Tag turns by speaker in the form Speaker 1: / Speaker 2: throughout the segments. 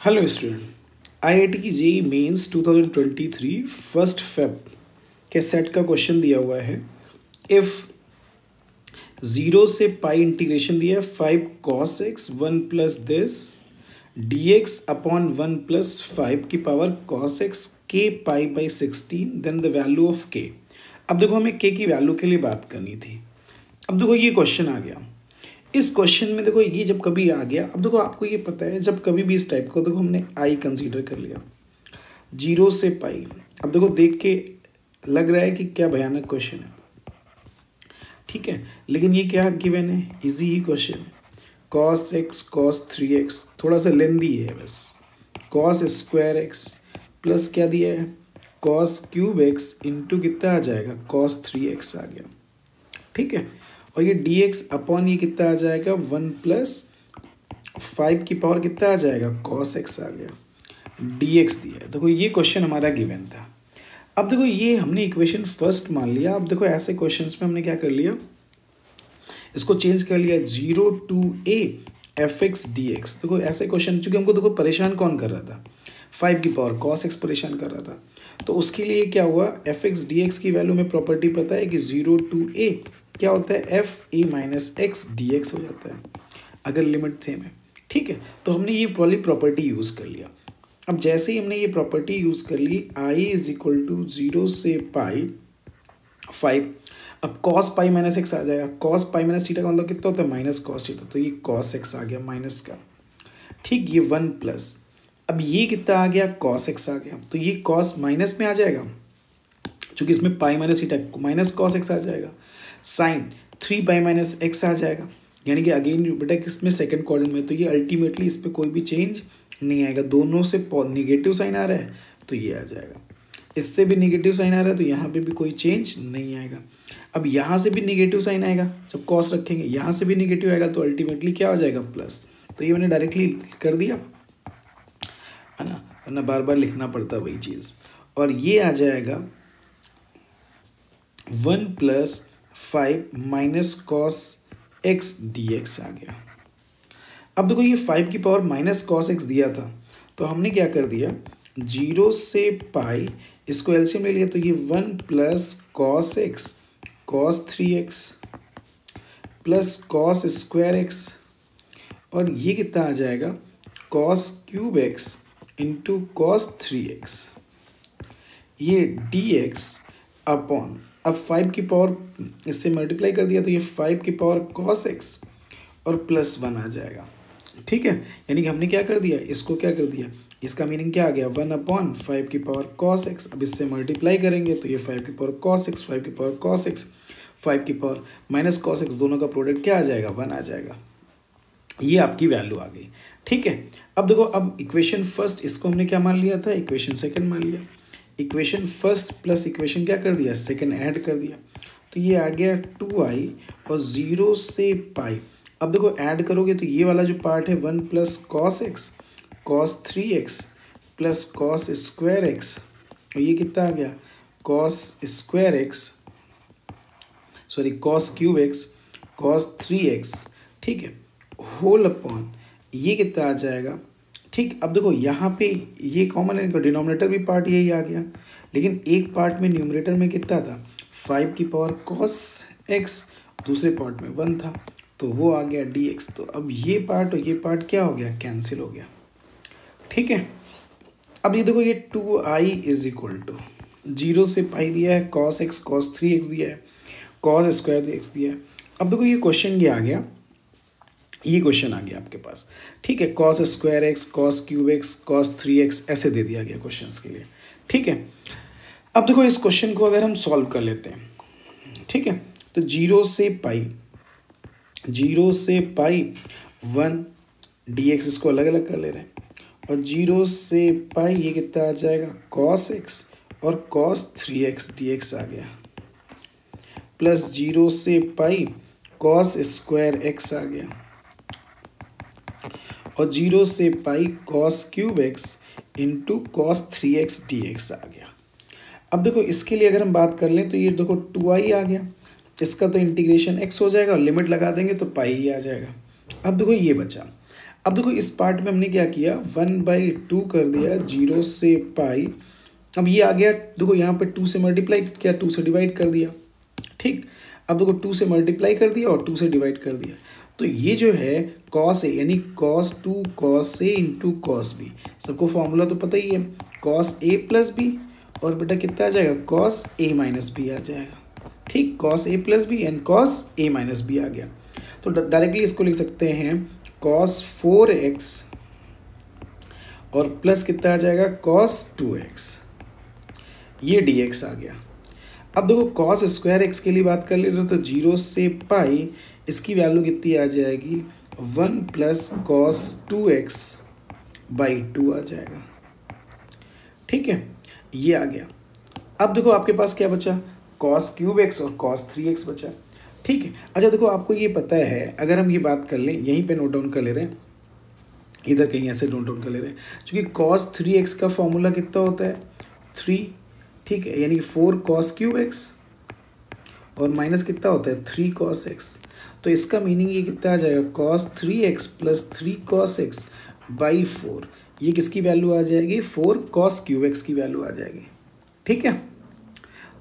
Speaker 1: Hello student, IIT की JEE mains 2023 first Feb के set का क्वेश्चन दिया हुआ है। इफ 0 से पाई इंटीग्रेशन दिया है 5 cos x 1 plus this dx upon 1 plus 5 की power cos x k pi by 16 then the value of k। अब देखो हमें k की वैल्यू के लिए बात करनी थी। अब देखो ये क्वेश्चन आ गया। इस क्वेश्चन में देखो ये जब कभी आ गया, अब देखो आपको ये पता है जब कभी भी इस टाइप को देखो हमने आई कंसीडर कर लिया 0 से पाई। अब देखो देख के लग रहा है कि क्या भयानक क्वेश्चन है, ठीक है, लेकिन ये क्या गिवन है, इजी ही क्वेश्चन है। cos x cos 3x थोड़ा सा लेंदी है बस। cos स्क्वायर x प्लस क्या दिया है cos क्यूब x इंटू कितना आ जाएगा cos 3x आ गया, ठीक है। और ये dx अपॉन ये कितना आ जाएगा 1 प्लस 5 की पावर कितना आ जाएगा cos x आ गया, dx दिया है। देखो ये क्वेश्चन हमारा गिवन था। अब देखो ये हमने इक्वेशन फर्स्ट मान लिया। अब देखो ऐसे क्वेश्चंस में हमने क्या कर लिया, इसको चेंज कर लिया 0 to a fx dx। देखो ऐसे क्वेश्चन चूंकि हमको देखो परेशान कौन कर रहा था, 5 की पावर cos x परेशान कर रहा था, तो उसके लिए क्या हुआ fx dx की वैल्यू में प्रॉपर्टी पता है कि 0 to a क्या होता है F A minus x d x हो जाता है अगर लिमिट सेम है, ठीक है। तो हमने ये वाली प्रॉपर्टी यूज़ कर लिया। अब जैसे ही हमने ये प्रॉपर्टी यूज़ कर ली आई इज इक्वल टू 0 से पाई 5। अब cos पाई माइनस एक्स आ जाएगा। cos पाई माइनस थीटा का मतलब कितना होता है माइनस cos थीटा, तो ये cos एक्स आ गया माइनस का, ठीक। ये 1 प्लस अब ये कितना आ गया cos एक्स आ गया, तो ये cos माइनस में आ जाएगा चूँकि इसमें pi minus theta minus cos x आ जाएगा। साइन 3 पाई माइनस एक्स आ जाएगा, यानी कि अगेन बेटा किसमें सेकंड क्वाड्रेंट में, तो ये अल्टीमेटली इस पर कोई भी चेंज नहीं आएगा। दोनों से निगेटिव साइन आ रहा है तो ये आ जाएगा, इससे भी निगेटिव साइन आ रहा है तो यहाँ पे भी कोई चेंज नहीं आएगा। अब यहाँ से भी निगेटिव साइन आएगा जब कॉस रखेंगे, यहाँ से भी निगेटिव आएगा तो अल्टीमेटली क्या आ जाएगा प्लस। तो ये मैंने डायरेक्टली कर दिया है ना, वरना बार बार लिखना पड़ता वही चीज़। और ये आ जाएगा 1 plus 5 minus cos x d x आ गया। अब देखो ये 5 की पावर माइनस कॉस एक्स दिया था, तो हमने क्या कर दिया 0 से पाई इसको एलसीएम ले लिया, तो ये 1 plus cos x cos 3x plus cos square x, और ये कितना आ जाएगा cos cube x into cos 3x, ये dx अपॉन अब 5 की पावर इससे मल्टीप्लाई कर दिया तो ये 5 की पावर cos x और प्लस 1 आ जाएगा, ठीक है। यानी कि हमने क्या कर दिया, इसको क्या कर दिया, इसका मीनिंग क्या आ गया 1 अपॉन 5 की पावर cos x। अब इससे मल्टीप्लाई करेंगे तो ये 5 की पावर cos x 5 की पावर cos x 5 की पावर माइनस cos x, दोनों का प्रोडक्ट क्या आ जाएगा 1 आ जाएगा। ये आपकी वैल्यू आ गई, ठीक है। अब देखो अब इक्वेशन फर्स्ट इसको हमने क्या मान लिया था, इक्वेशन सेकंड मान लिया। इक्वेशन फर्स्ट प्लस इक्वेशन क्या कर दिया सेकंड ऐड कर दिया, तो ये आ गया 2i और 0 से पाई। अब देखो ऐड करोगे तो ये वाला जो पार्ट है 1 plus cos x cos 3x plus cos square x, और ये कितना आ गया cos square x sorry cos cube x cos 3x, ठीक है, होल अपॉन ये कितना आ जाएगा, ठीक। अब देखो यहाँ पे ये कॉमन है, डिनोमिनेटर भी पार्ट यही आ गया, लेकिन एक पार्ट में न्यूमरेटर में कितना था 5 की पावर cos x, दूसरे पार्ट में 1 था तो वो आ गया dx। तो अब ये पार्ट और ये पार्ट क्या हो गया कैंसिल हो गया, ठीक है। अब ये देखो ये 2i इज इक्वल टू 0 से पाई दिया है cos x cos 3x दिया है cos स्क्वायर x दिया है। अब देखो ये क्वेश्चन ये आ गया, ये क्वेश्चन आ गया आपके पास, ठीक है, cos square x cos cube x cos 3x ऐसे दे दिया गया क्वेश्चंस के लिए, ठीक है। अब देखो इस क्वेश्चन को अगर हम सॉल्व कर लेते हैं, ठीक है, तो 0 से पाई 1 dx इसको अलग अलग कर ले रहे हैं, और 0 से पाई ये कितना आ जाएगा cos x और cos 3x dx आ गया, प्लस 0 से पाई cos स्क्वायर x आ गया, और 0 से पाई cos cube x into cos 3x dx आ गया। अब देखो इसके लिए अगर हम बात कर लें तो ये देखो 2i आ गया, इसका तो इंटीग्रेशन x हो जाएगा और लिमिट लगा देंगे तो पाई ही आ जाएगा। अब देखो ये बचा, अब देखो इस पार्ट में हमने क्या किया, 1/2 कर दिया 0 से पाई। अब ये आ गया, देखो यहाँ पे 2 से मल्टीप्लाई किया, 2 से डिवाइड कर दिया, ठीक। अब देखो 2 से मल्टीप्लाई कर दिया और 2 से डिवाइड कर दिया, तो ये जो है कॉस ए यानी cos 2 cos ए इंटू कॉस बी। सबको फॉर्मूला तो पता ही है, cos a प्लस बी, और बेटा कितना आ जाएगा cos a माइनस बी आ जाएगा, ठीक। cos a plus B and cos a minus B आ गया। तो डायरेक्टली इसको लिख सकते हैं cos 4x और प्लस कितना आ जाएगा cos 2x, ये dx आ गया। अब देखो cos स्क्वायर एक्स के लिए बात कर ले रहे हो तो 0 से पाई, इसकी वैल्यू कितनी आ जाएगी 1 प्लस cos 2x/2 आ जाएगा, ठीक है, ये आ गया। अब देखो आपके पास क्या बचा, cos क्यूब एक्स और cos 3x बचा, ठीक है। अच्छा देखो आपको ये पता है, अगर हम ये बात कर लें, यहीं पे नोट डाउन कर ले रहे हैं, इधर कहीं ऐसे नोट डाउन कर ले रहे हैं, क्योंकि cos 3x का फॉर्मूला कितना होता है 3, ठीक है, यानी 4 cos क्यूब एक्स और माइनस कितना होता है 3 cos x। तो इसका मीनिंग ये कितना आ जाएगा cos 3x plus 3 cos x/4, ये किसकी वैल्यू आ जाएगी 4 cos क्यूब एक्स की वैल्यू आ जाएगी, ठीक है।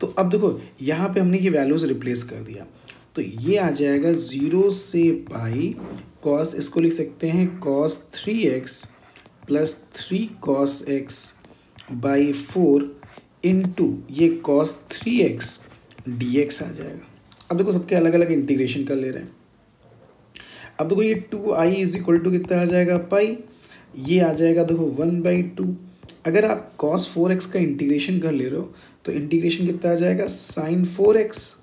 Speaker 1: तो अब देखो यहाँ पे हमने ये वैल्यूज़ रिप्लेस कर दिया, तो ये आ जाएगा 0 से पाई cos, इसको लिख सकते हैं cos 3x plus 3 cos x/4 into ये cos 3x dx आ जाएगा। अब देखो सबके अलग अलग इंटीग्रेशन कर ले रहे हैं। अब देखो ये 2i इज इक्वल टू कितना आ जाएगा पाई, ये आ जाएगा देखो 1/2। अगर आप cos 4x का इंटीग्रेशन कर ले रहे हो तो इंटीग्रेशन कितना आ जाएगा sin 4x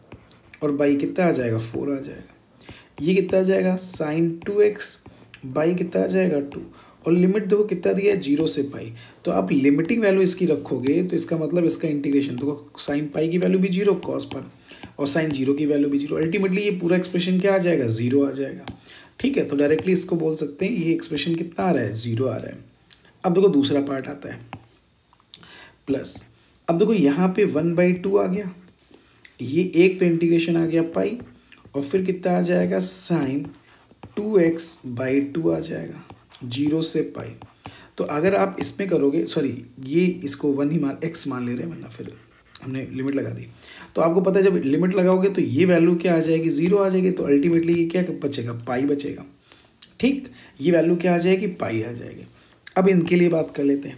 Speaker 1: और बाई कितना आ जाएगा 4 आ जाएगा, ये कितना आ जाएगा sin 2x बाई कितना आ जाएगा 2, और लिमिट देखो कितना दिया है 0 से पाई। तो आप लिमिटिंग वैल्यू इसकी रखोगे तो इसका मतलब इसका इंटीग्रेशन देखो साइन पाई की वैल्यू भी 0 कॉस पर, और साइन 0 की वैल्यू भी 0, अल्टीमेटली ये पूरा एक्सप्रेशन क्या आ जाएगा 0 आ जाएगा, ठीक है। तो डायरेक्टली इसको बोल सकते हैं ये एक्सप्रेशन कितना आ रहा है 0 आ रहा है। अब देखो दूसरा पार्ट आता है प्लस, अब देखो यहाँ पे 1/2 आ गया, ये एक तो इंटीग्रेशन आ गया पाई, और फिर कितना आ जाएगा साइन 2x/2 आ जाएगा 0 से पाई। तो अगर आप इसमें करोगे, सॉरी ये इसको 1 ही x मान ले रहे हैं, वरना फिर हमने लिमिट लगा दी। तो आपको पता है जब लिमिट लगाओगे तो ये वैल्यू क्या आ जाएगी 0 आ जाएगी, तो अल्टीमेटली ये क्या बचेगा पाई बचेगा, ठीक। ये वैल्यू क्या आ जाएगी पाई आ जाएगी। अब इनके लिए बात कर लेते हैं,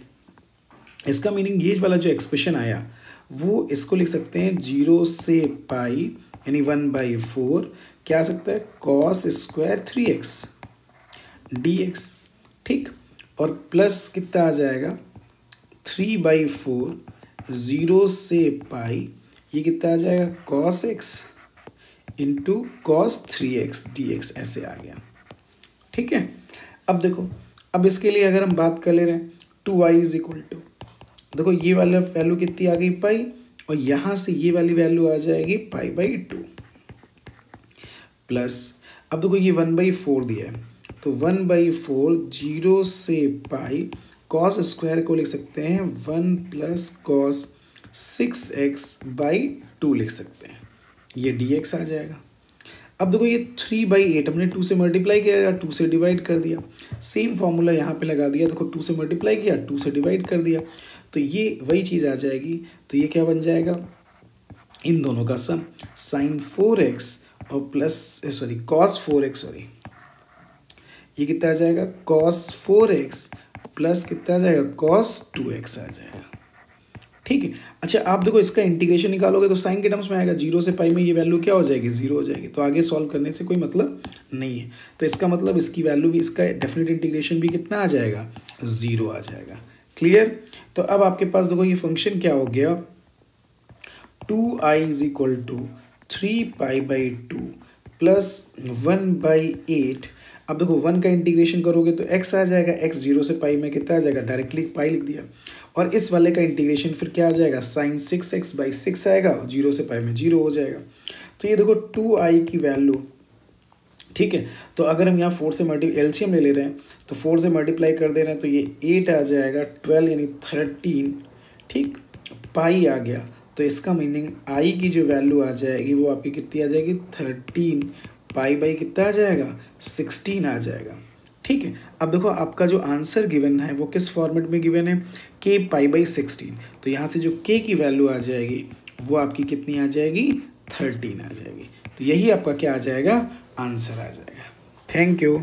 Speaker 1: इसका मीनिंग ये वाला जो एक्सप्रेशन आया वो इसको लिख सकते हैं 0 से पाई यानी 1/4 क्या आ सकता है cos स्क्वायर 3x dx, ठीक, और प्लस कितना आ जाएगा 3/4 0 से पाई, ये कितना आ जाएगा cos x into cos 3x dx ऐसे आ गया, ठीक है। अब देखो अब इसके लिए अगर हम बात कर ले रहे हैं 2i इज इक्वल टू, देखो ये वाला वैल्यू कितनी आ गई पाई, और यहाँ से ये वाली वैल्यू आ जाएगी पाई/2 प्लस, अब देखो ये 1/4 दिया है तो 1/4 0 से पाई cos स्क्वायर को लिख सकते हैं 1 प्लस cos 6x/2 लिख सकते हैं, ये dx आ जाएगा। अब देखो ये 3/8 हमने 2 से मल्टीप्लाई किया 2 से डिवाइड कर दिया, सेम फॉर्मूला यहाँ पे लगा दिया, देखो 2 से मल्टीप्लाई किया 2 से डिवाइड कर दिया, तो ये वही चीज़ आ जाएगी। तो ये क्या बन जाएगा इन दोनों का सम sin 4x और plus sorry cos 4x, sorry ये कितना आ जाएगा cos 4x प्लस कितना आ जाएगा cos 2x आ जाएगा, ठीक है। अच्छा आप देखो इसका इंटीग्रेशन निकालोगे तो साइन के टर्म्स में आएगा, 0 से पाई में ये वैल्यू क्या हो जाएगी 0 हो जाएगी, तो आगे सॉल्व करने से कोई मतलब नहीं है। तो इसका मतलब इसकी वैल्यू भी, इसका डेफिनेट इंटीग्रेशन भी कितना आ जाएगा 0 आ जाएगा, क्लियर। तो अब आपके पास देखो ये फंक्शन क्या हो गया 2i is equal to 3π/2 plus 1/8। अब देखो 1 का इंटीग्रेशन करोगे तो x आ जाएगा, x 0 से पाई में कितना आ जाएगा डायरेक्टली पाई लिख दिया, और इस वाले का इंटीग्रेशन फिर क्या आ जाएगा साइन 6x/6 आएगा, 0 से पाई में 0 हो जाएगा। तो ये देखो 2i की वैल्यू, ठीक है। तो अगर हम यहाँ 4 से एलसीएम ले रहे हैं तो 4 से मल्टीप्लाई कर दे रहे हैं तो ये 8 आ जाएगा, 12 यानी 13, ठीक, पाई आ गया। तो इसका मीनिंग आई की जो वैल्यू आ जाएगी वो आपकी कितनी आ जाएगी 13 पाई बाई कितना आ जाएगा 16 आ जाएगा, ठीक है। अब देखो आपका जो आंसर गिवन है वो किस फॉर्मेट में गिवन है, k π/16। तो यहाँ से जो k की वैल्यू आ जाएगी वो आपकी कितनी आ जाएगी, 13 आ जाएगी। तो यही आपका क्या आ जाएगा, आंसर आ जाएगा। Thank you.